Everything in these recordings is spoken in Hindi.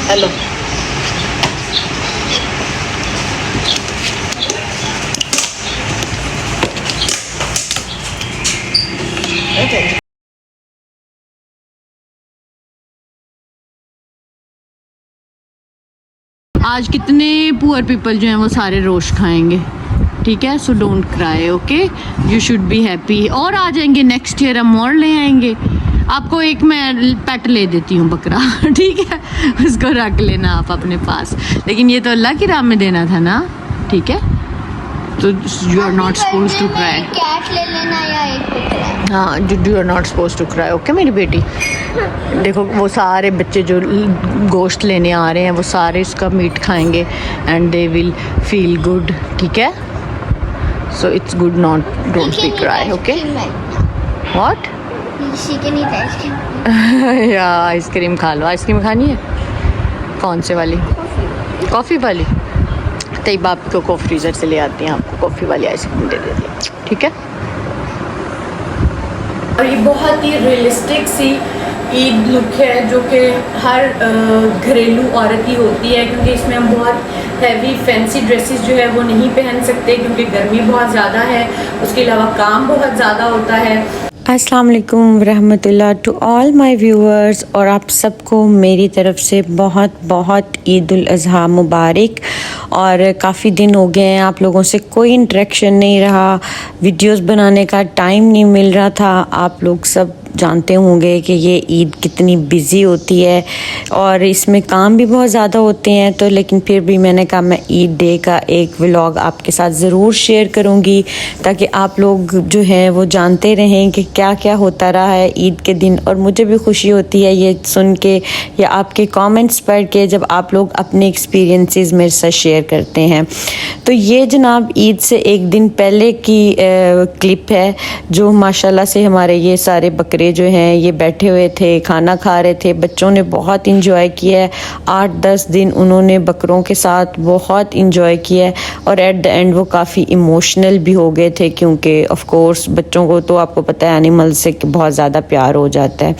हेलो आज कितने पुअर पीपल जो हैं वो सारे रोश खाएंगे, ठीक है। So don't cry, okay, you should be happy. और आ जाएंगे नेक्स्ट ईयर, हम और ले आएंगे आपको। एक मैं पेट ले देती हूँ बकरा, ठीक है, उसको रख लेना आप अपने पास। लेकिन ये तो अल्लाह की राह में देना था ना, ठीक है। तो you are not suppose to cry. Cat ले लेना या एक बकरा। हाँ, you are not suppose to cry, okay मेरी बेटी। देखो वो सारे बच्चे जो गोश्त लेने आ रहे हैं वो सारे इसका मीट खाएंगे and they will feel good, ठीक है। So it's good, not don't be cry, okay. What? या आइसक्रीम खा लो। आइसक्रीम खानी है? कौन से वाली? कॉफ़ी वाली? तैयबा आपको को फ्रीज़र से ले आती हैं, आपको कॉफ़ी वाली आइसक्रीम दे देती है, ठीक है। और ये बहुत ही रियलिस्टिक सी ईद लुक है जो कि हर घरेलू औरत की होती है, क्योंकि इसमें हम बहुत हैवी फैंसी ड्रेसेस जो है वो नहीं पहन सकते क्योंकि गर्मी बहुत ज़्यादा है, उसके अलावा काम बहुत ज़्यादा होता है। अस्सलाम वालेकुम रहमतुल्लाह टू ऑल माय व्यूअर्स, और आप सबको मेरी तरफ से बहुत बहुत ईद उल अज़हा मुबारक। और काफ़ी दिन हो गए हैं आप लोगों से कोई इंटरेक्शन नहीं रहा, वीडियोस बनाने का टाइम नहीं मिल रहा था। आप लोग सब जानते होंगे कि ये ईद कितनी बिज़ी होती है और इसमें काम भी बहुत ज़्यादा होते हैं, तो लेकिन फिर भी मैंने कहा मैं ईद डे का एक व्लॉग आपके साथ ज़रूर शेयर करूँगी ताकि आप लोग जो हैं वो जानते रहें कि क्या क्या होता रहा है ईद के दिन। और मुझे भी खुशी होती है ये सुन के या आपके कमेंट्स पढ़ के जब आप लोग अपने एक्सपीरियंसेस मेरे साथ शेयर करते हैं। तो ये जनाब ईद से एक दिन पहले की क्लिप है जो माशाल्लाह से हमारे ये सारे बकरे जो हैं ये बैठे हुए थे, खाना खा रहे थे। बच्चों ने बहुत इंजॉय किया है, 8-10 दिन उन्होंने बकरों के साथ बहुत इंजॉय किया है और एट द एंड वो काफ़ी इमोशनल भी हो गए थे क्योंकि ऑफ कोर्स बच्चों को तो आपको पता है एनिमल से बहुत ज़्यादा प्यार हो जाता है।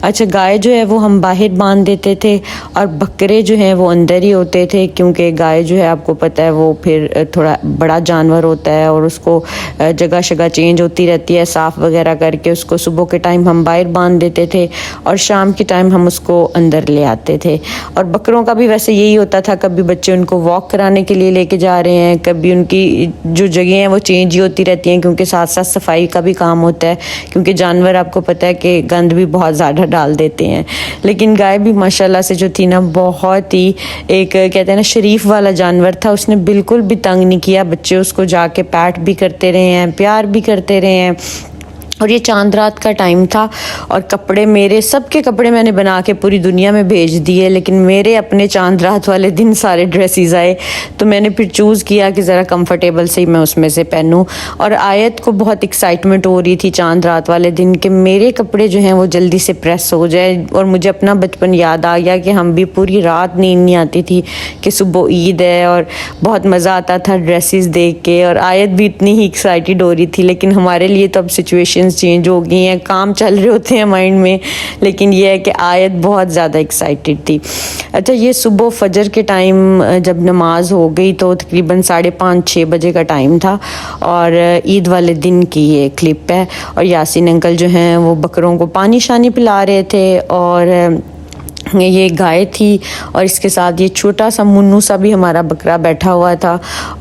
अच्छा, गाय जो है वो हम बाहर बांध देते थे और बकरे जो हैं वो अंदर ही होते थे क्योंकि गाय जो है आपको पता है वो फिर थोड़ा बड़ा जानवर होता है और उसको जगह शगह चेंज होती रहती है, साफ़ वगैरह करके उसको सुबह के टाइम हम बाहर बांध देते थे और शाम के टाइम हम उसको अंदर ले आते थे। और बकरों का भी वैसे यही होता था, कभी बच्चे उनको वॉक कराने के लिए लेके जा रहे हैं, कभी उनकी जो जगह हैं वो चेंज ही होती रहती हैं क्योंकि साथ साथ सफाई का भी काम होता है क्योंकि जानवर आपको पता है कि गंद भी बहुत ज़्यादा डाल देते हैं। लेकिन गाय भी माशाल्लाह से जो थी ना बहुत ही एक कहते हैं ना शरीफ वाला जानवर था, उसने बिल्कुल भी तंग नहीं किया। बच्चे उसको जाके पैट भी करते रहे हैं, प्यार भी करते रहे हैं। और ये चांद रात का टाइम था और कपड़े मेरे सबके कपड़े मैंने बना के पूरी दुनिया में भेज दिए, लेकिन मेरे अपने चांद रात वाले दिन सारे ड्रेसेस आए तो मैंने फिर चूज़ किया कि ज़रा कंफर्टेबल से ही मैं उसमें से पहनूं। और आयत को बहुत एक्साइटमेंट हो रही थी चांद रात वाले दिन कि मेरे कपड़े जो हैं वो जल्दी से प्रेस हो जाए। और मुझे अपना बचपन याद आ गया कि हम भी पूरी रात नींद नहीं आती थी कि सुबह ईद है और बहुत मज़ा आता था ड्रेसेस देख के। और आयत भी इतनी ही एक्साइटेड हो रही थी, लेकिन हमारे लिए तो अब सिचुएशन चेंज हो गई हैं, काम चल रहे होते हैं माइंड में, लेकिन ये है कि आयत बहुत ज़्यादा एक्साइटेड थी। अच्छा, ये सुबह फजर के टाइम जब नमाज हो गई तो तकरीबन 5:30-6 बजे का टाइम था और ईद वाले दिन की ये क्लिप है। और यासीन अंकल जो हैं वो बकरों को पानी शानी पिला रहे थे और ये गाय थी और इसके साथ ये छोटा सा मुन्नू सा भी हमारा बकरा बैठा हुआ था।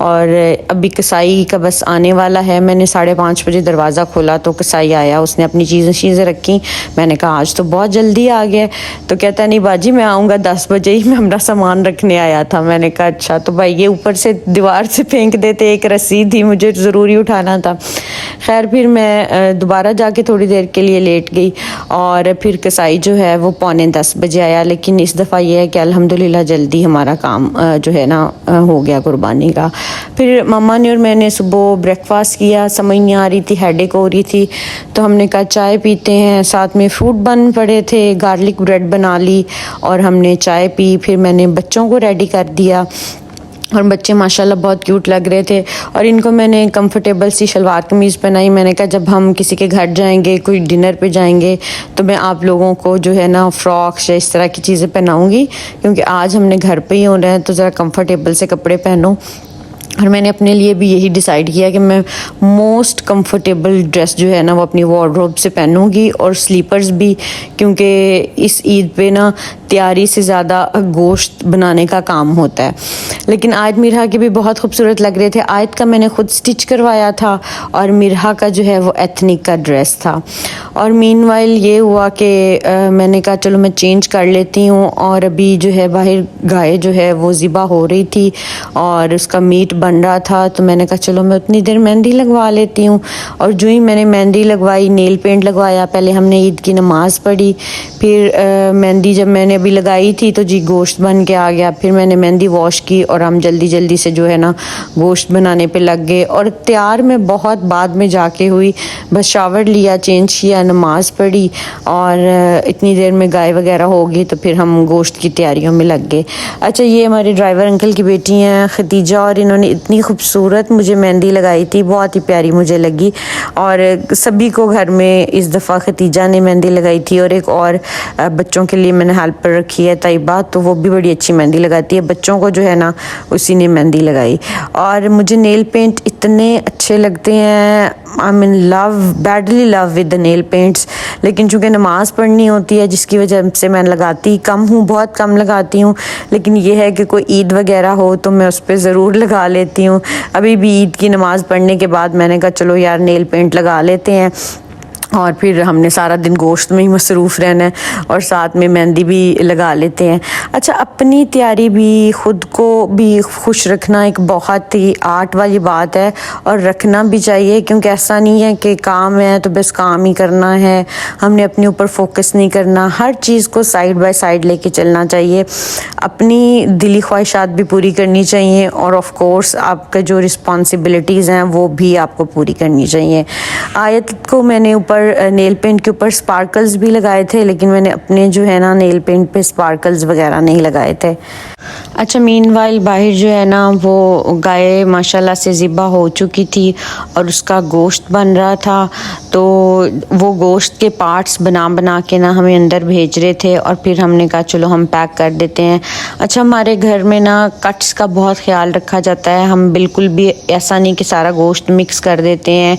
और अभी कसाई का बस आने वाला है। मैंने 5:30 बजे दरवाज़ा खोला तो कसाई आया, उसने अपनी चीज़ें रखी। मैंने कहा आज तो बहुत जल्दी आ गया, तो कहता नहीं बाजी मैं आऊँगा 10 बजे ही, मैं अपना सामान रखने आया था। मैंने कहा अच्छा। तो भाई ये ऊपर से दीवार से फेंक देते, एक रस्सी थी मुझे ज़रूरी उठाना था। खैर फिर मैं दोबारा जाके थोड़ी देर के लिए लेट गई और फिर कसाई जो है वो 9:45 बजे आया। लेकिन इस दफ़ा ये है कि अल्हम्दुलिल्लाह जल्दी हमारा काम जो है ना हो गया कुर्बानी का। फिर मम्मा ने और मैंने सुबह ब्रेकफास्ट किया, समझ नहीं आ रही थी, हेडेक हो रही थी, तो हमने कहा चाय पीते हैं। साथ में फ्रूट बन पड़े थे, गार्लिक ब्रेड बना ली और हमने चाय पी। फिर मैंने बच्चों को रेडी कर दिया और बच्चे माशाल्लाह बहुत क्यूट लग रहे थे। और इनको मैंने कंफर्टेबल सी शलवार कमीज़ पहनाई। मैंने कहा जब हम किसी के घर जाएंगे, कोई डिनर पे जाएंगे, तो मैं आप लोगों को जो है ना फ्रॉक्स या इस तरह की चीज़ें पहनाऊँगी, क्योंकि आज हमने घर पे ही होना है, तो ज़रा कंफर्टेबल से कपड़े पहनो। और मैंने अपने लिए भी यही डिसाइड किया कि मैं मोस्ट कंफर्टेबल ड्रेस जो है ना वो अपनी वार्डरोब से पहनूंगी, और स्लीपर्स भी, क्योंकि इस ईद पे ना तैयारी से ज़्यादा गोश्त बनाने का काम होता है। लेकिन आयत मिरहा के भी बहुत खूबसूरत लग रहे थे। आयत का मैंने खुद स्टिच करवाया था और मिरहा का जो है वो एथनिक का ड्रेस था। और मीनवाइल ये हुआ कि मैंने कहा चलो मैं चेंज कर लेती हूँ, और अभी जो है बाहर गाय जो है वो ज़िबा हो रही थी और उसका मीट बन रहा था, तो मैंने कहा चलो मैं उतनी देर मेहंदी लगवा लेती हूँ। और जो ही मैंने मेहंदी लगवाई, नेल पेंट लगवाया, पहले हमने ईद की नमाज़ पढ़ी, फिर मेहंदी जब मैंने अभी लगाई थी तो जी गोश्त बन के आ गया। फिर मैंने मेहंदी वॉश की और हम जल्दी जल्दी से जो है ना गोश्त बनाने पे लग गए। और तैयार मैं बहुत बाद में जाके हुई, बस शावर लिया, चेंज किया, नमाज़ पढ़ी, और इतनी देर में गाय वगैरह होगी तो फिर हम गोश्त की तैयारियों में लग गए। अच्छा, ये हमारे ड्राइवर अंकल की बेटी हैं खतीजा, और इन्होंने इतनी खूबसूरत मुझे मेहंदी लगाई थी, बहुत ही प्यारी मुझे लगी। और सभी को घर में इस दफ़ा खतीजा ने मेहंदी लगाई थी, और एक और बच्चों के लिए मैंने हेल्प पर रखी है तैयबा, तो वो भी बड़ी अच्छी मेहंदी लगाती है। बच्चों को जो है ना उसी ने मेहंदी लगाई। और मुझे नेल पेंट इतने अच्छे लगते हैं, I mean love, badly love with the nail paints. लेकिन चूँकि नमाज़ पढ़नी होती है जिसकी वजह से मैं लगाती कम हूँ, बहुत कम लगाती हूँ। लेकिन ये है कि कोई ईद वगैरह हो तो मैं उस पर ज़रूर लगा लेती हूँ। अभी भी ईद की नमाज़ पढ़ने के बाद मैंने कहा चलो यार नेल पेंट लगा लेते हैं, और फिर हमने सारा दिन गोश्त में ही मसरूफ़ रहना है और साथ में मेहंदी भी लगा लेते हैं। अच्छा, अपनी तैयारी भी, ख़ुद को भी खुश रखना एक बहुत ही आर्ट वाली बात है, और रखना भी चाहिए, क्योंकि ऐसा नहीं है कि काम है तो बस काम ही करना है, हमने अपने ऊपर फोकस नहीं करना। हर चीज़ को साइड बाय साइड लेके चलना चाहिए, अपनी दिली ख्वाहिशात भी पूरी करनी चाहिए, और ऑफ कोर्स आपका जो रिस्पॉन्सिबिलिटीज़ हैं वो भी आपको पूरी करनी चाहिए। आयत को मैंने ऊपर नेल पेंट के ऊपर स्पार्कल्स भी लगाए थे, लेकिन मैंने अपने जो है ना नेल पेंट पे स्पार्कल्स वगैरह नहीं लगाए थे। अच्छा, मीनवाइल बाहर जो है ना वो गाय माशाल्लाह से ज़िबा हो चुकी थी और उसका गोश्त बन रहा था, तो वो गोश्त के पार्ट्स बना बना के ना हमें अंदर भेज रहे थे, और फिर हमने कहा चलो हम पैक कर देते हैं। अच्छा, हमारे घर में ना कट्स का बहुत ख्याल रखा जाता है, हम बिल्कुल भी ऐसा नहीं कि सारा गोश्त मिक्स कर देते हैं।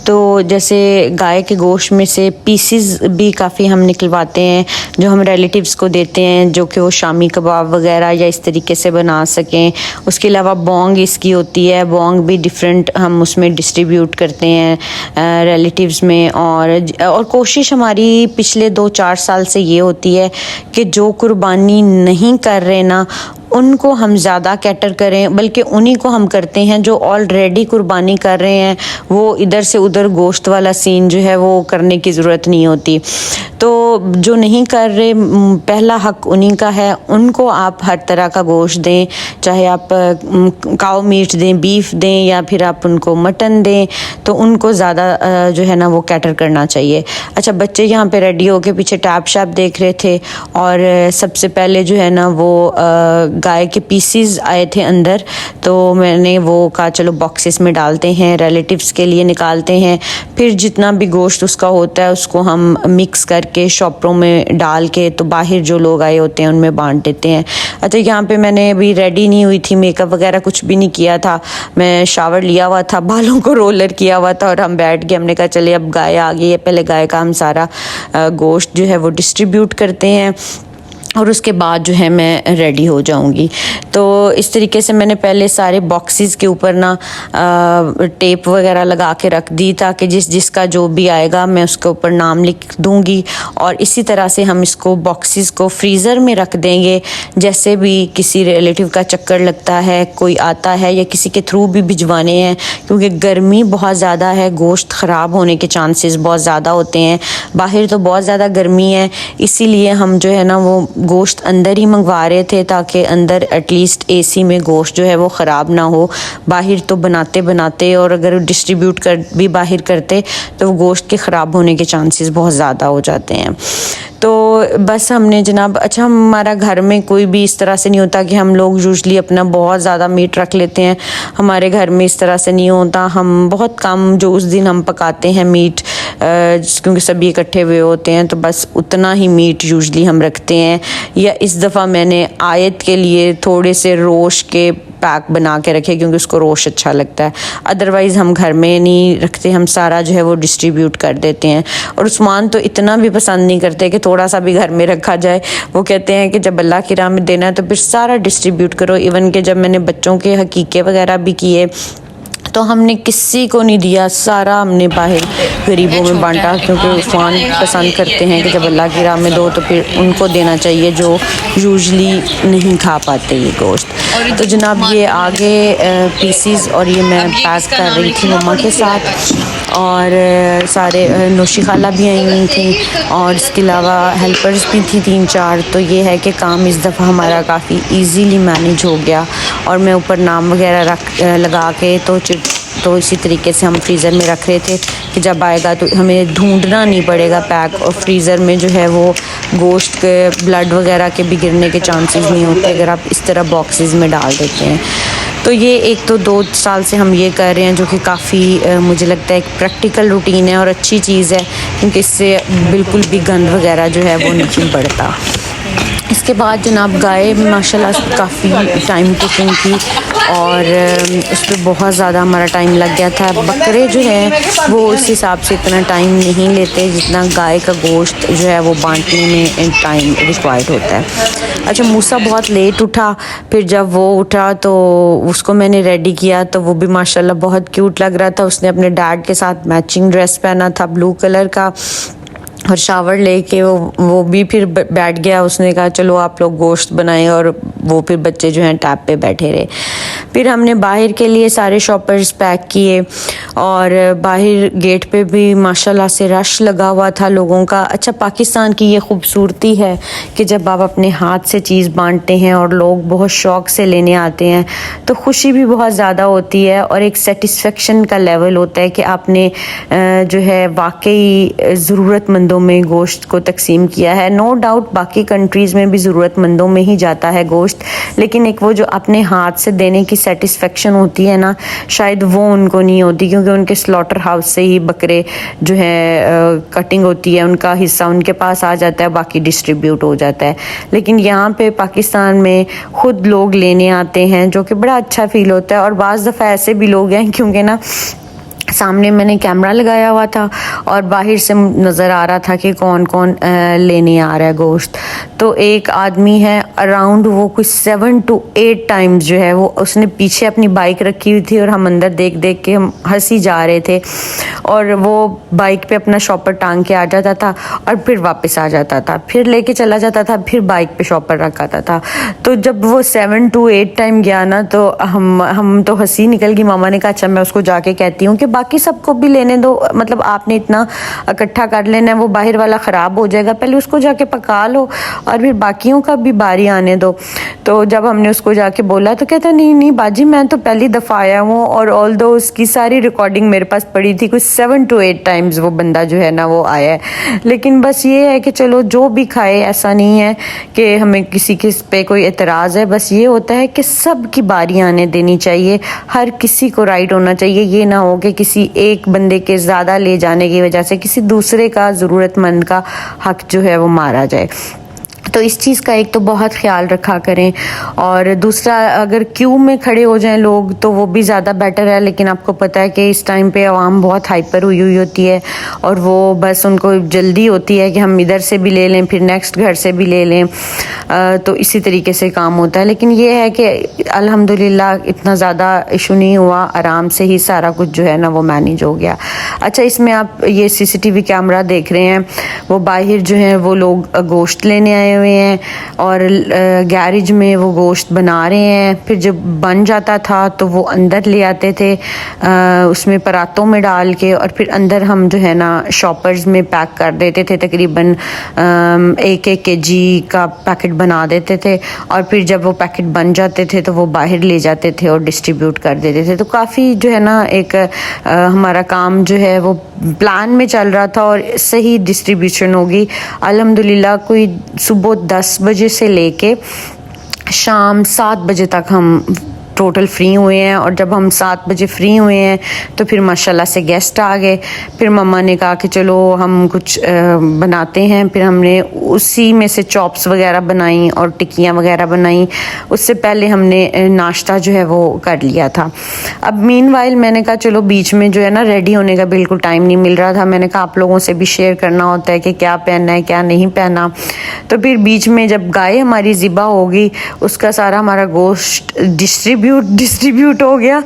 तो जैसे गाय के गोश्त में से पीसेस भी काफ़ी हम निकलवाते हैं जो हम रिलेटिव्स को देते हैं, जो कि वो शामी कबाब वगैरह या इस तरीके से बना सकें। उसके अलावा बोंग इसकी होती है, बोंग भी डिफरेंट हम उसमें डिस्ट्रीब्यूट करते हैं रिलेटिव्स में। और कोशिश हमारी पिछले 2-4 साल से ये होती है कि जो कुर्बानी नहीं कर रहे ना उनको हम ज़्यादा कैटर करें, बल्कि उन्हीं को हम करते हैं जो ऑलरेडी कुर्बानी कर रहे हैं। वो इधर से उधर गोश्त वाला सीन जो है वो करने की ज़रूरत नहीं होती। तो जो नहीं कर रहे, पहला हक उन्हीं का है, उनको आप हर तरह का गोश्त दें, चाहे आप काऊ मीट दें, बीफ दें, या फिर आप उनको मटन दें, तो उनको ज़्यादा जो है ना वो कैटर करना चाहिए। अच्छा, बच्चे यहाँ पे रेडी होके पीछे टैप शैप देख रहे थे, और सबसे पहले जो है ना वो गाय के पीसीज आए थे अंदर, तो मैंने वो कहा चलो बॉक्सेस में डालते हैं, रिलेटिव्स के लिए निकालते हैं। फिर जितना भी गोश्त उसका होता है उसको हम मिक्स करके शॉपरों में डाल के तो बाहर जो लोग आए होते हैं उनमें बांट देते हैं। अच्छा, यहाँ पे मैंने अभी रेडी नहीं हुई थी, मेकअप वगैरह कुछ भी नहीं किया था, मैं शावर लिया हुआ था, बालों को रोलर किया हुआ था, और हम बैठ गए। हमने कहा चले अब गाय आ गई है, पहले गाय का हम सारा गोश्त जो है वो डिस्ट्रीब्यूट करते हैं, और उसके बाद जो है मैं रेडी हो जाऊंगी। तो इस तरीके से मैंने पहले सारे बॉक्सेस के ऊपर ना टेप वगैरह लगा के रख दी, ताकि जिसका जो भी आएगा मैं उसके ऊपर नाम लिख दूंगी। और इसी तरह से हम इसको बॉक्सेस को फ्रीज़र में रख देंगे। जैसे भी किसी रिलेटिव का चक्कर लगता है, कोई आता है, या किसी के थ्रू भी भिजवाने हैं, क्योंकि गर्मी बहुत ज़्यादा है, गोश्त ख़राब होने के चांसेस बहुत ज़्यादा होते हैं। बाहर तो बहुत ज़्यादा गर्मी है, इसीलिए हम जो है ना वो गोश्त अंदर ही मंगवा रहे थे, ताकि अंदर एटलीस्ट एसी में गोश्त जो है वो ख़राब ना हो। बाहर तो बनाते बनाते और अगर डिस्ट्रीब्यूट कर भी बाहर करते तो गोश्त के ख़राब होने के चांसेस बहुत ज़्यादा हो जाते हैं। तो बस हमने जनाब, अच्छा हमारा घर में कोई भी इस तरह से नहीं होता कि हम लोग यूजली अपना बहुत ज़्यादा मीट रख लेते हैं। हमारे घर में इस तरह से नहीं होता, हम बहुत कम जो उस दिन हम पकाते हैं मीट, क्योंकि सभी इकट्ठे हुए होते हैं तो बस उतना ही मीट यूजली हम रखते हैं। या इस दफ़ा मैंने आयत के लिए थोड़े से रोश के पैक बना के रखे क्योंकि उसको रोश अच्छा लगता है, अदरवाइज़ हम घर में नहीं रखते, हम सारा जो है वो डिस्ट्रीब्यूट कर देते हैं। और उस्मान तो इतना भी पसंद नहीं करते कि थोड़ा सा भी घर में रखा जाए, वो कहते हैं कि जब अल्लाह की राह में देना है तो फिर सारा डिस्ट्रीब्यूट करो। इवन कि जब मैंने बच्चों के हकीके वगैरह भी किए तो हमने किसी को नहीं दिया, सारा हमने बाहर गरीबों में बांटा, क्योंकि उस्मान पसंद करते हैं कि जब अल्लाह की राह में दो तो फिर उनको देना चाहिए जो यूजली नहीं खा पाते ये गोश्त। तो जनाब ये आगे पीसीज और ये मैं पैक कर रही थी मम्मा के साथ, और सारे नौशी खाला भी आई हुई थी और इसके अलावा हेल्पर्स भी थी 3-4। तो ये है कि काम इस दफ़ा हमारा काफ़ी इजीली मैनेज हो गया। और मैं ऊपर नाम वगैरह लगा के तो इसी तरीके से हम फ्रीज़र में रख रहे थे कि जब आएगा तो हमें ढूंढना नहीं पड़ेगा पैक। और फ्रीज़र में जो है वो गोश्त के ब्लड वगैरह के भी गिरने के चांसेस नहीं होते अगर आप इस तरह बॉक्सेस में डाल देते हैं। तो ये एक तो 2 साल से हम ये कर रहे हैं, जो कि काफ़ी मुझे लगता है एक प्रैक्टिकल रूटीन है और अच्छी चीज़ है, क्योंकि इससे बिल्कुल भी गंद वगैरह जो है वो नहीं बढ़ता। इसके बाद जनाब गाय माशाल्लाह काफ़ी टाइम टेकिंग थी और उस पर बहुत ज़्यादा हमारा टाइम लग गया था। बकरे जो है वो उस हिसाब से इतना टाइम नहीं लेते जितना गाय का गोश्त जो है वो बांटने में टाइम रिक्वायर्ड होता है। अच्छा मूसा बहुत लेट उठा, फिर जब वो उठा तो उसको मैंने रेडी किया तो वो भी माशाल्लाह बहुत क्यूट लग रहा था। उसने अपने डैड के साथ मैचिंग ड्रेस पहना था ब्लू कलर का, और शावर लेके वो भी फिर बैठ गया। उसने कहा चलो आप लोग गोश्त बनाएं, और वो फिर बच्चे जो हैं टैप पे बैठे रहे। फिर हमने बाहर के लिए सारे शॉपर्स पैक किए और बाहर गेट पे भी माशाल्लाह से रश लगा हुआ था लोगों का। अच्छा पाकिस्तान की ये खूबसूरती है कि जब आप अपने हाथ से चीज़ बांटते हैं और लोग बहुत शौक़ से लेने आते हैं तो खुशी भी बहुत ज़्यादा होती है और एक सेटिस्फेक्शन का लेवल होता है कि आपने जो है वाकई ज़रूरतमंदों में गोश्त को तकसीम किया है। नो डाउट बाकी कंट्रीज़ में भी ज़रूरतमंदों में ही जाता है गोश्त, लेकिन एक वो जो अपने हाथ से देने की सेटिस्फेक्शन होती है ना, शायद वो उनको नहीं होती, क्योंकि उनके स्लॉटर हाउस से ही बकरे जो है कटिंग होती है, उनका हिस्सा उनके पास आ जाता है, बाकी डिस्ट्रीब्यूट हो जाता है। लेकिन यहाँ पे पाकिस्तान में ख़ुद लोग लेने आते हैं, जो कि बड़ा अच्छा फ़ील होता है। और बाज़ दफ़ा ऐसे भी लोग हैं, क्योंकि ना सामने मैंने कैमरा लगाया हुआ था और बाहर से नज़र आ रहा था कि कौन कौन लेने आ रहा है गोश्त। तो एक आदमी है अराउंड वो कुछ 7 to 8 टाइम्स जो है वो उसने पीछे अपनी बाइक रखी हुई थी और हम अंदर देख देख के हम हंसी जा रहे थे, और वो बाइक पे अपना शॉपर टांग के आ जाता था और फिर वापस आ जाता था, फिर लेके चला जाता था, फिर बाइक पे शॉपर रखाता था। तो जब वो 7 to 8 टाइम गया ना तो हम तो हंसी निकल गई। मामा ने कहा अच्छा मैं उसको जाके कहती हूँ कि बाकी सबको भी लेने दो, मतलब आपने इतना इकट्ठा कर लेना है, वो बाहर वाला ख़राब हो जाएगा, पहले उसको जाके पका लो और फिर बाकियों का भी बारी आने दो। तो जब हमने उसको जाके बोला तो कहता नहीं नहीं बाजी मैं तो पहली दफ़ा आया हूँ, और ऑल दो उसकी सारी रिकॉर्डिंग मेरे पास पड़ी थी, कुछ 7 to 8 टाइम्स वो बंदा जो है ना वो आया है। लेकिन बस ये है कि चलो जो भी खाए, ऐसा नहीं है कि हमें किसी के पे कोई एतराज़ है, बस ये होता है कि सब की बारी आने देनी चाहिए, हर किसी को राइट होना चाहिए। ये ना हो कि किसी एक बंदे के ज़्यादा ले जाने की वजह से किसी दूसरे का ज़रूरतमंद का हक जो है वो मारा जाए। तो इस चीज़ का एक तो बहुत ख्याल रखा करें, और दूसरा अगर क्यू में खड़े हो जाएं लोग तो वो भी ज़्यादा बेटर है। लेकिन आपको पता है कि इस टाइम पे आवाम बहुत हाइपर हुई होती है और वो बस उनको जल्दी होती है कि हम इधर से भी ले लें फिर नेक्स्ट घर से भी ले लें, तो इसी तरीके से काम होता है। लेकिन ये है कि अल्हम्दुलिल्लाह इतना ज़्यादा इशू नहीं हुआ, आराम से ही सारा कुछ जो है ना वो मैनेज हो गया। अच्छा इसमें आप ये CCTV कैमरा देख रहे हैं, वो बाहर जो है वो लोग गोश्त लेने आए हुए हुए हैं और गैरेज में वो गोश्त बना रहे हैं। फिर जब बन जाता था तो वो अंदर ले आते थे उसमें परातों में डाल के, और फिर अंदर हम जो है ना शॉपर्स में पैक कर देते थे। तकरीबन 1-1 kg का पैकेट बना देते थे, और फिर जब वो पैकेट बन जाते थे तो वो बाहर ले जाते थे और डिस्ट्रीब्यूट कर देते थे। तो काफ़ी जो है ना एक हमारा काम जो है वो प्लान में चल रहा था और सही डिस्ट्रीब्यूशन होगी अल्हम्दुलिल्लाह। कोई सुबह 10 बजे से लेके शाम 7 बजे तक हम टोटल फ्री हुए हैं। और जब हम 7 बजे फ्री हुए हैं तो फिर माशाल्लाह से गेस्ट आ गए। फिर मम्मा ने कहा कि चलो हम कुछ बनाते हैं। फिर हमने उसी में से चॉप्स वगैरह बनाई और टिक्कियाँ वगैरह बनाई। उससे पहले हमने नाश्ता जो है वो कर लिया था। अब मीनवाइल मैंने कहा चलो बीच में जो है ना रेडी होने का बिल्कुल टाइम नहीं मिल रहा था। मैंने कहा आप लोगों से भी शेयर करना होता है कि क्या पहनना है क्या नहीं पहना। तो फिर बीच में जब गाय हमारी ज़िबा होगी उसका सारा हमारा गोश्त डिस्ट्रीब्यूट हो गया।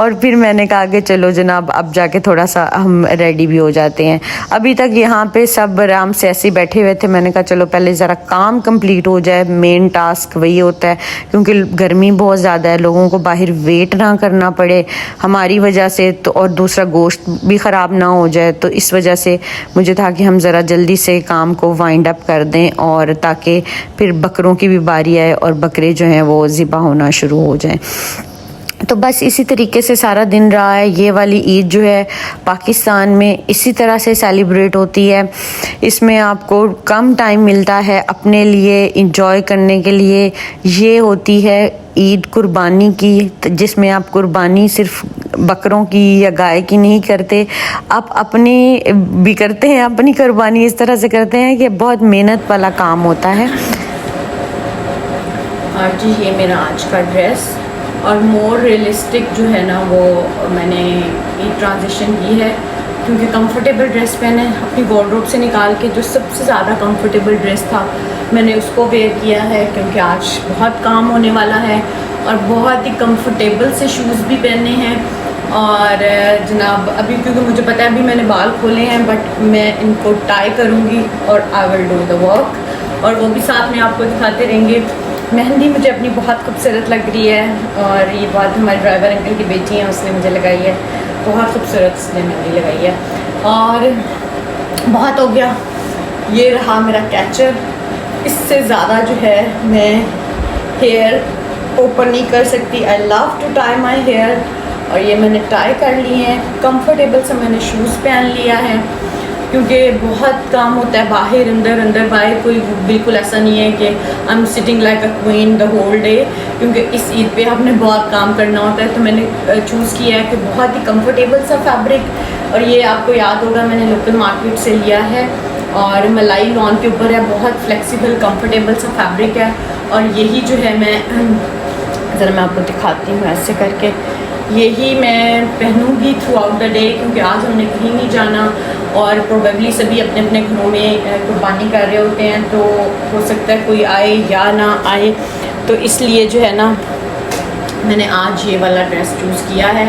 और फिर मैंने कहा कि चलो जनाब अब जाके थोड़ा सा हम रेडी भी हो जाते हैं। अभी तक यहाँ पे सब आराम से ऐसे बैठे हुए थे। मैंने कहा चलो पहले ज़रा काम कंप्लीट हो जाए, मेन टास्क वही होता है क्योंकि गर्मी बहुत ज़्यादा है, लोगों को बाहर वेट ना करना पड़े हमारी वजह से, तो और दूसरा गोश्त भी ख़राब ना हो जाए। तो इस वजह से मुझे था कि हम ज़रा जल्दी से काम को वाइंड अप कर दें और ताकि फिर बकरों की भी बारी आए और बकरे जो हैं वो ज़िबा होना शुरू हो जाएं। तो बस इसी तरीके से सारा दिन रहा है। ये वाली ईद जो है पाकिस्तान में इसी तरह से सेलिब्रेट होती है। इसमें आपको कम टाइम मिलता है अपने लिए इंजॉय करने के लिए। ये होती है ईद कुर्बानी की, जिसमें आप कुर्बानी सिर्फ बकरों की या गाय की नहीं करते, आप अपनी भी करते हैं। अपनी कुर्बानी इस तरह से करते हैं कि बहुत मेहनत वाला काम होता है। और जी ये मेरा आज का ड्रेस और मोर रियलिस्टिक जो है ना वो मैंने ये ट्रांजिशन की है क्योंकि कंफर्टेबल ड्रेस मैंने अपनी वार्डरोब से निकाल के जो सबसे ज़्यादा कंफर्टेबल ड्रेस था मैंने उसको वेयर किया है क्योंकि आज बहुत काम होने वाला है और बहुत ही कंफर्टेबल से शूज़ भी पहने हैं। और जनाब अभी क्योंकि मुझे पता है अभी मैंने बाल खोले हैं बट मैं इनको टाई करूँगी और I will do the work और वो भी साथ में आपको दिखाते रहेंगे। मेहंदी मुझे अपनी बहुत खूबसूरत लग रही है और ये बात हमारे ड्राइवर अंकल की बेटी है उसने मुझे लगाई है, बहुत खूबसूरत उसने मेहंदी लगाई है। और बहुत हो गया, ये रहा मेरा कैचर। इससे ज़्यादा जो है मैं हेयर ओपन नहीं कर सकती। I love to tie my hair और ये मैंने टाई कर लिए हैं। कंफर्टेबल से मैंने शूज़ पहन लिया है क्योंकि बहुत काम होता है बाहर अंदर बाहर। कोई बिल्कुल ऐसा नहीं है कि I am sitting like a queen the whole day क्योंकि इस ईद पे आपने बहुत काम करना होता है। तो मैंने चूज़ किया है कि बहुत ही कंफर्टेबल सा फैब्रिक और ये आपको याद होगा मैंने लोकल मार्केट से लिया है और मलाई लॉन के ऊपर है। बहुत फ्लेक्सिबल कंफर्टेबल सा फैब्रिक है और यही जो है मैं ज़रा मैं आपको दिखाती हूँ ऐसे करके, यही मैं पहनूंगी थ्रू आउट द डे क्योंकि आज हमने कहीं नहीं जाना और प्रोबेबली सभी अपने अपने घरों में कुर्बानी कर रहे होते हैं तो हो सकता है कोई आए या ना आए। तो इसलिए जो है ना मैंने आज ये वाला ड्रेस चूज़ किया है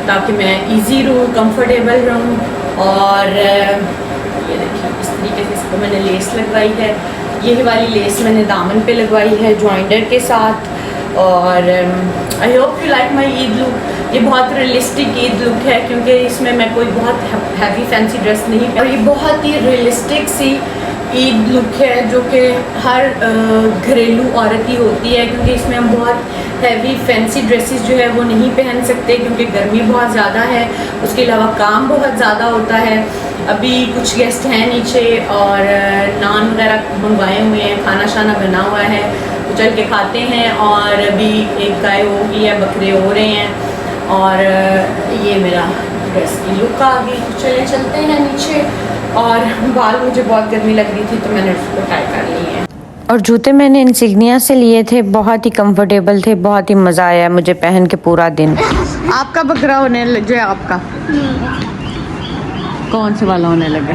ताकि मैं इजी रहूँ, कंफर्टेबल रहूँ। और ये देखिए इस तरीके से इसको मैंने लेस लगवाई है। यही वाली लेस मैंने दामन पे लगवाई है जॉइंडर के साथ। और I hope you like my Eid look. ये बहुत रियलिस्टिक ईद लुक है क्योंकि इसमें मैं कोई बहुत हैवी फैंसी ड्रेस नहीं, और ये बहुत ही रियलिस्टिक सी ईद लुक है जो कि हर घरेलू औरत ही होती है क्योंकि इसमें हम बहुत हैवी फैंसी ड्रेसेस जो है वो नहीं पहन सकते क्योंकि गर्मी बहुत ज़्यादा है, उसके अलावा काम बहुत ज़्यादा होता है। अभी कुछ गेस्ट हैं नीचे और नान वगैरह मंगवाए हुए हैं, खाना शाना बना हुआ है तो चल के खाते हैं। और अभी एक गाय हो गई है, बकरे हो रहे हैं और ये मेरा ड्रेस की लुक आ गई। तो चले चलते हैं नीचे। और बाल मुझे बहुत गर्मी लग रही थी तो मैंने उसको टाई कर लिए हैं। और जूते मैंने इंसिग्निया से लिए थे, बहुत ही कंफर्टेबल थे, बहुत ही मज़ा आया मुझे पहन के पूरा दिन। आपका बकरा होने लग जाए, आपका कौन से वाला होने लगा?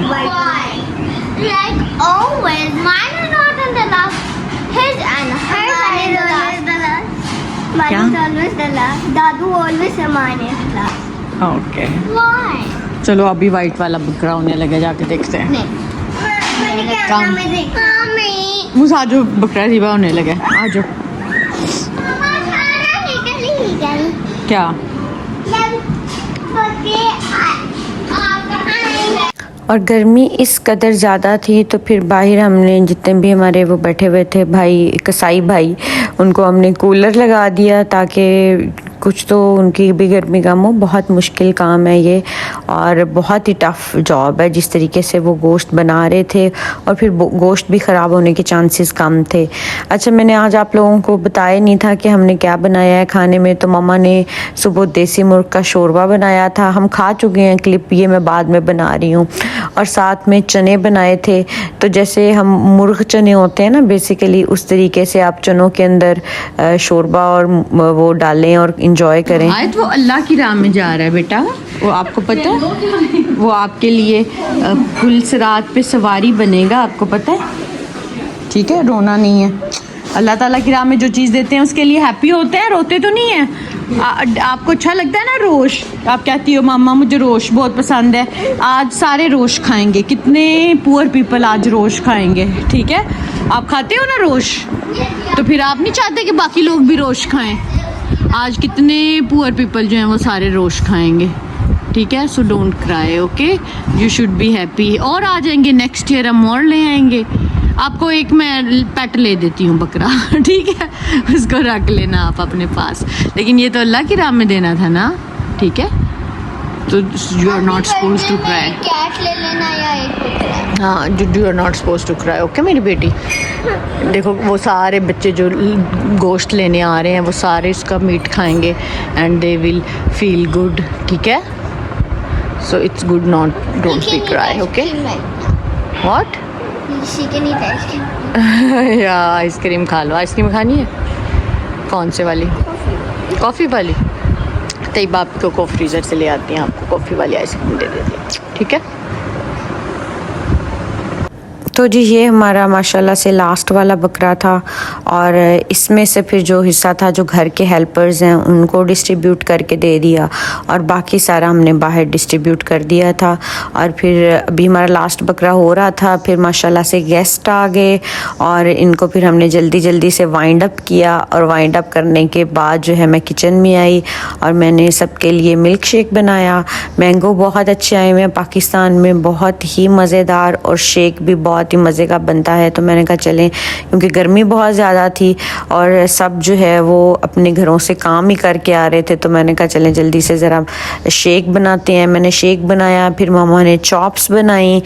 Like always, mine is not in the last. His and hers is the last. Mine is always the last. Dadu always say mine is last. Okay Why? चलो अभी वाइट वाला बकरा होने लगा, जाके देखते हैं। नहीं काम में देख हाँ मैं मुझे आज बकरा ज़िबा होने लगा है। आ जाओ। मामा खाना निकल क्या जब बकरे और गर्मी इस कदर ज़्यादा थी तो फिर बाहर हमने जितने भी हमारे वो बैठे हुए थे भाई कसाई भाई उनको हमने कूलर लगा दिया ताकि कुछ तो उनकी भी गर्मी कम हो। बहुत मुश्किल काम है ये और बहुत ही टफ़ जॉब है। जिस तरीके से वो गोश्त बना रहे थे और फिर गोश्त भी ख़राब होने के चांसेस कम थे। अच्छा मैंने आज आप लोगों को बताया नहीं था कि हमने क्या बनाया है खाने में। तो मम्मा ने सुबह देसी मुर्ग का शोरबा बनाया था। हम खा चुके हैं क्लिप, ये मैं बाद में बना रही हूँ। और साथ में चने बनाए थे। तो जैसे हम मुर्ग चने होते हैं ना बेसिकली उस तरीके से आप चनों के अंदर शोरबा और वो डालें और इंजॉय करें। आयत वो अल्लाह की राह में जा रहा है बेटा, वो आपको पता है। वो आपके लिए पुल सिरात पे सवारी बनेगा, आपको पता है। ठीक है, रोना नहीं है। अल्लाह ताला की राह में जो चीज़ देते हैं उसके लिए हैप्पी होते हैं, रोते तो नहीं है। आपको अच्छा लगता है ना रोश? आप कहती हो मामा मुझे रोश बहुत पसंद है। आज सारे रोश खाएंगे। कितने पुअर पीपल आज रोश खाएंगे? ठीक है, आप खाते हो ना रोश, तो फिर आप नहीं चाहते कि बाकी लोग भी रोश खाएं? आज कितने पुअर पीपल जो हैं वो सारे रोश खाएंगे। ठीक है, so don't cry, okay, you should be happy. और आ जाएंगे नेक्स्ट ईयर, हम और ले आएंगे आपको। एक मैं पेट ले देती हूँ बकरा, ठीक है, उसको रख लेना आप अपने पास। लेकिन ये तो अल्लाह की राह में देना था ना, ठीक है। तो you are not suppose to cry. Cat ले लेना या एक कुत्ता। हाँ, you are not suppose to cry, okay मेरी बेटी। देखो वो सारे बच्चे जो गोश्त लेने आ रहे हैं वो सारे उसका मीट खाएंगे and they will feel good, ठीक है। So it's good, not don't be cry, okay. What? Chicken eat ice cream. या आइसक्रीम खा लो। आइसक्रीम खानी है? कौन से वाली? कॉफ़ी वाली? तैयबा आपको को फ्रीज़र से ले आती हैं, आपको कॉफ़ी वाली आइसक्रीम दे देती हैं, ठीक है। तो जी ये हमारा माशाल्लाह से लास्ट वाला बकरा था और इसमें से फिर जो हिस्सा था जो घर के हेल्पर्स हैं उनको डिस्ट्रीब्यूट करके दे दिया और बाकी सारा हमने बाहर डिस्ट्रीब्यूट कर दिया था। और फिर अभी हमारा लास्ट बकरा हो रहा था, फिर माशाल्लाह से गेस्ट आ गए और इनको फिर हमने जल्दी जल्दी से वाइंड अप किया। और वाइंड अप करने के बाद जो है मैं किचन में आई और मैंने सबके लिए मिल्क शेक बनाया। मैंगो बहुत अच्छे आए हुए हैं पाकिस्तान में, बहुत ही मज़ेदार, और शेक भी बहुत ही मज़े का बनता है। तो मैंने कहा चलें, क्योंकि गर्मी बहुत ज़्यादा थी और सब जो है वो अपने घरों से काम ही करके आ रहे थे, तो मैंने कहा चलें जल्दी से ज़रा शेक बनाते हैं। मैंने शेक बनाया, फिर मामा ने चॉप्स बनाई।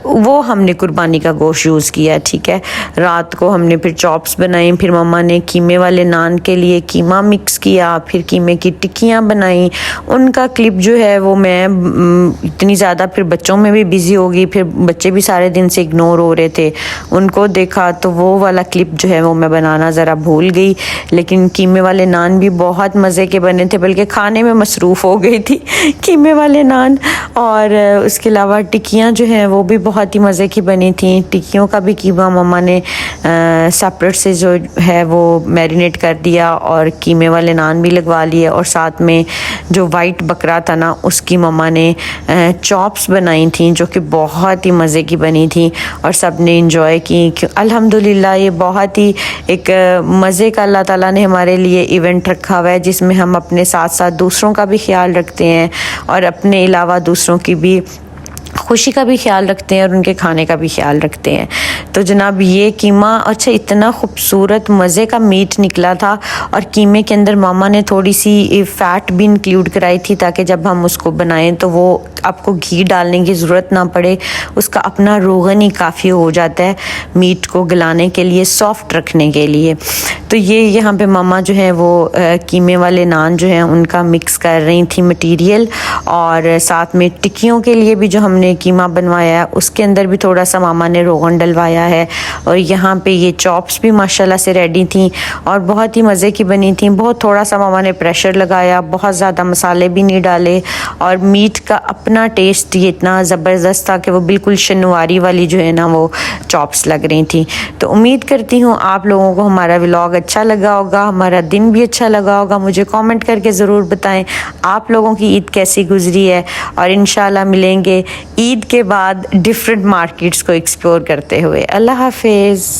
वो हमने कुर्बानी का गोश्त यूज़ किया, ठीक है। रात को हमने फिर चॉप्स बनाई, फिर मामा ने कीमे वाले नान के लिए कीमा मिक्स किया, फिर कीमे की टिक्कियाँ बनाई। उनका क्लिप जो है वो मैं इतनी ज़्यादा फिर बच्चों में भी बिज़ी हो गई, फिर बच्चे भी सारे दिन से इग्नोर हो रहे थे, उनको देखा तो वो वाला क्लिप जो है वो मैं बनाना ज़रा भूल गई। लेकिन कीमे वाले नान भी बहुत मज़े के बने थे, बल्कि खाने में मसरूफ़ हो गई थी कीमे वाले नान। और उसके अलावा टिक्कियाँ जो हैं वो भी बहुत ही मज़े की बनी थी। टिक्कियों का भी कीमा मम्मा ने सेपरेट से जो है वो मैरिनेट कर दिया और कीमे वाले नान भी लगवा लिए। और साथ में जो वाइट बकरा था ना उसकी मम्मा ने चॉप्स बनाई थी जो कि बहुत ही मज़े की बनी थी और सब ने इंजॉय की। अल्हम्दुलिल्लाह ये बहुत ही एक मज़े का अल्लाह ताला ने हमारे लिए इवेंट रखा हुआ है, जिसमें हम अपने साथ साथ दूसरों का भी ख्याल रखते हैं और अपने अलावा दूसरों की भी खुशी का भी ख्याल रखते हैं और उनके खाने का भी ख्याल रखते हैं। तो जनाब ये कीमा अच्छा इतना खूबसूरत मज़े का मीट निकला था और कीमे के अंदर मामा ने थोड़ी सी फ़ैट भी इंक्लूड कराई थी ताकि जब हम उसको बनाएं तो वो आपको घी डालने की ज़रूरत ना पड़े, उसका अपना रोगन ही काफ़ी हो जाता है मीट को गलाने के लिए, सॉफ्ट रखने के लिए। तो ये यहाँ पे मामा जो है वो कीमे वाले नान जो हैं उनका मिक्स कर रही थी मटेरियल, और साथ में टिक्कियों के लिए भी जो हमने कीमा बनवाया है उसके अंदर भी थोड़ा सा मामा ने रोगन डलवाया है। और यहाँ पे ये चॉप्स भी माशाल्लाह से रेडी थी और बहुत ही मज़े की बनी थी। बहुत थोड़ा सा मामा ने प्रेशर लगाया, बहुत ज़्यादा मसाले भी नहीं डाले और मीट का अपना टेस्ट ये इतना ज़बरदस्त था कि वो बिल्कुल शनिवारी वाली जो है ना वो चॉप्स लग रही थी। तो उम्मीद करती हूँ आप लोगों को हमारा व्लॉग अच्छा लगा होगा, हमारा दिन भी अच्छा लगा होगा। मुझे कमेंट करके ज़रूर बताएं आप लोगों की ईद कैसी गुजरी है, और इंशाल्लाह मिलेंगे ईद के बाद डिफरेंट मार्केट्स को एक्सप्लोर करते हुए। अल्लाह हाफिज़।